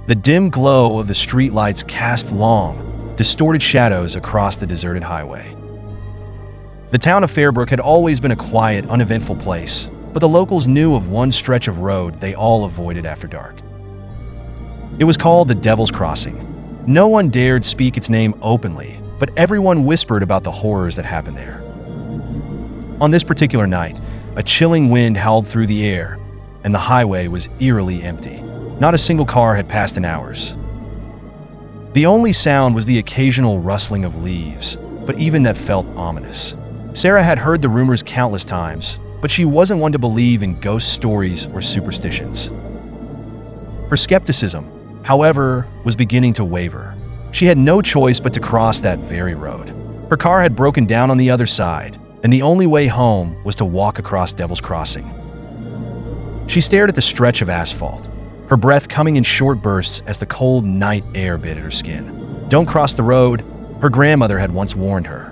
The dim glow of the streetlights cast long, distorted shadows across the deserted highway. The town of Fairbrook had always been a quiet, uneventful place, but the locals knew of one stretch of road they all avoided after dark. It was called the Devil's Crossing. No one dared speak its name openly, but everyone whispered about the horrors that happened there. On this particular night, a chilling wind howled through the air, and the highway was eerily empty. Not a single car had passed in hours. The only sound was the occasional rustling of leaves, but even that felt ominous. Sarah had heard the rumors countless times, but she wasn't one to believe in ghost stories or superstitions. Her skepticism, however, was beginning to waver. She had no choice but to cross that very road. Her car had broken down on the other side, and the only way home was to walk across Devil's Crossing. She stared at the stretch of asphalt, her breath coming in short bursts as the cold night air bit at her skin. Don't cross the road, her grandmother had once warned her.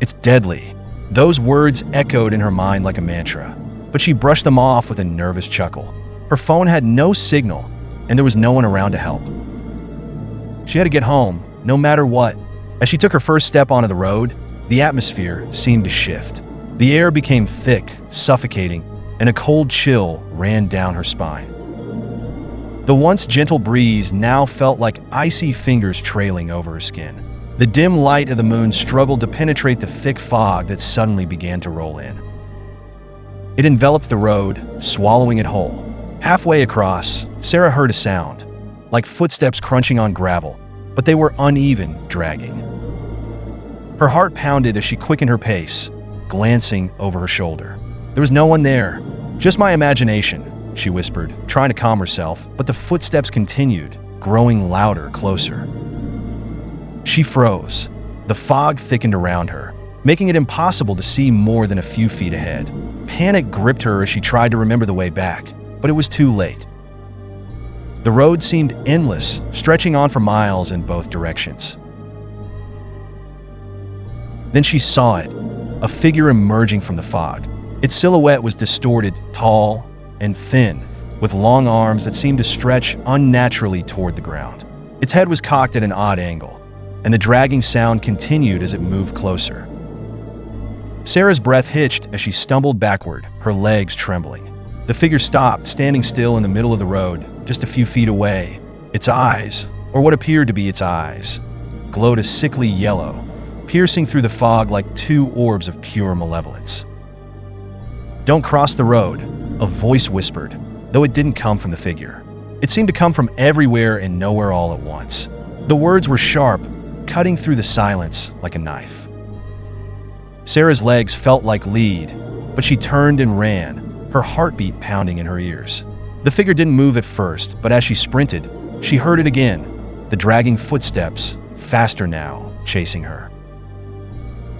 It's deadly. Those words echoed in her mind like a mantra, but she brushed them off with a nervous chuckle. Her phone had no signal, and there was no one around to help. She had to get home, no matter what. As she took her first step onto the road, the atmosphere seemed to shift. The air became thick, suffocating, and a cold chill ran down her spine. The once gentle breeze now felt like icy fingers trailing over her skin. The dim light of the moon struggled to penetrate the thick fog that suddenly began to roll in. It enveloped the road, swallowing it whole. Halfway across, Sarah heard a sound, like footsteps crunching on gravel, but they were uneven, dragging. Her heart pounded as she quickened her pace, glancing over her shoulder. There was no one there, just my imagination, she whispered, trying to calm herself, but the footsteps continued, growing louder, closer. She froze. The fog thickened around her, making it impossible to see more than a few feet ahead. Panic gripped her as she tried to remember the way back, but it was too late. The road seemed endless, stretching on for miles in both directions. Then she saw it, a figure emerging from the fog. Its silhouette was distorted, tall, and thin, with long arms that seemed to stretch unnaturally toward the ground. Its head was cocked at an odd angle, and the dragging sound continued as it moved closer. Sarah's breath hitched as she stumbled backward, her legs trembling. The figure stopped, standing still in the middle of the road, just a few feet away. Its eyes, or what appeared to be its eyes, glowed a sickly yellow, piercing through the fog like two orbs of pure malevolence. "Don't cross the road," a voice whispered, though it didn't come from the figure. It seemed to come from everywhere and nowhere all at once. The words were sharp, cutting through the silence like a knife. Sarah's legs felt like lead, but she turned and ran, her heartbeat pounding in her ears. The figure didn't move at first, but as she sprinted, she heard it again, the dragging footsteps, faster now, chasing her.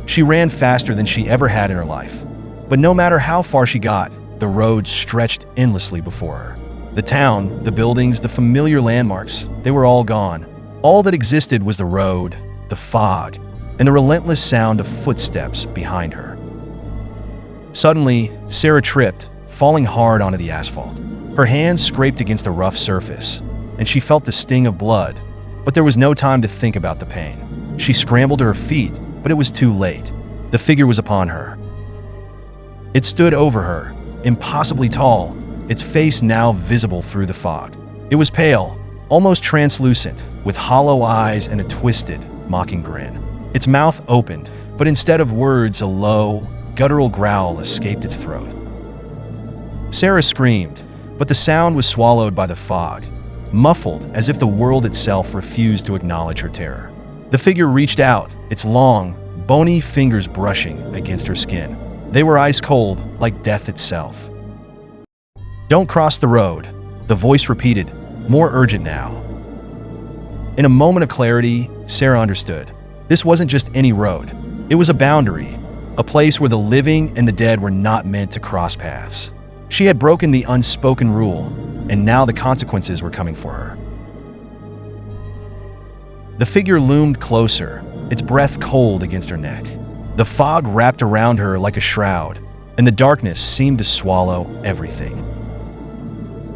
She ran faster than she ever had in her life, but no matter how far she got, the road stretched endlessly before her. The town, the buildings, the familiar landmarks, they were all gone. All that existed was the road, the fog, and the relentless sound of footsteps behind her. Suddenly, Sarah tripped, falling hard onto the asphalt. Her hands scraped against the rough surface, and she felt the sting of blood, but there was no time to think about the pain. She scrambled to her feet, but it was too late. The figure was upon her. It stood over her, impossibly tall, its face now visible through the fog. It was pale, almost translucent, with hollow eyes and a twisted, mocking grin. Its mouth opened, but instead of words, a low, guttural growl escaped its throat. Sarah screamed, but the sound was swallowed by the fog, muffled as if the world itself refused to acknowledge her terror. The figure reached out, its long, bony fingers brushing against her skin. They were ice cold, like death itself. "Don't cross the road," the voice repeated, more urgent now. In a moment of clarity, Sarah understood. This wasn't just any road. It was a boundary, a place where the living and the dead were not meant to cross paths. She had broken the unspoken rule, and now the consequences were coming for her. The figure loomed closer, its breath cold against her neck. The fog wrapped around her like a shroud, and the darkness seemed to swallow everything.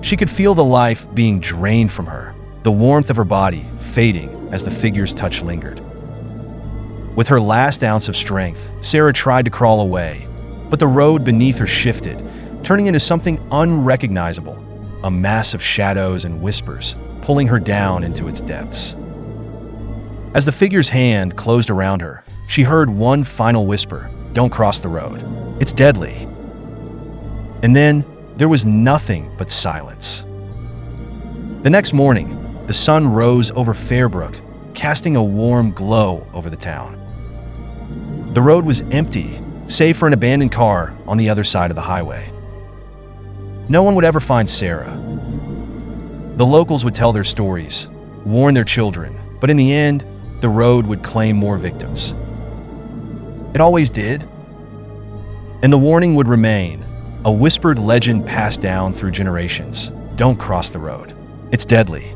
She could feel the life being drained from her, the warmth of her body fading as the figure's touch lingered. With her last ounce of strength, Sarah tried to crawl away, but the road beneath her shifted, turning into something unrecognizable, a mass of shadows and whispers, pulling her down into its depths. As the figure's hand closed around her, she heard one final whisper, "Don't cross the road. It's deadly." And then there was nothing but silence. The next morning, the sun rose over Fairbrook, casting a warm glow over the town. The road was empty, save for an abandoned car on the other side of the highway. No one would ever find Sarah. The locals would tell their stories, warn their children, but in the end, the road would claim more victims. It always did. And the warning would remain, a whispered legend passed down through generations. Don't cross the road. It's deadly.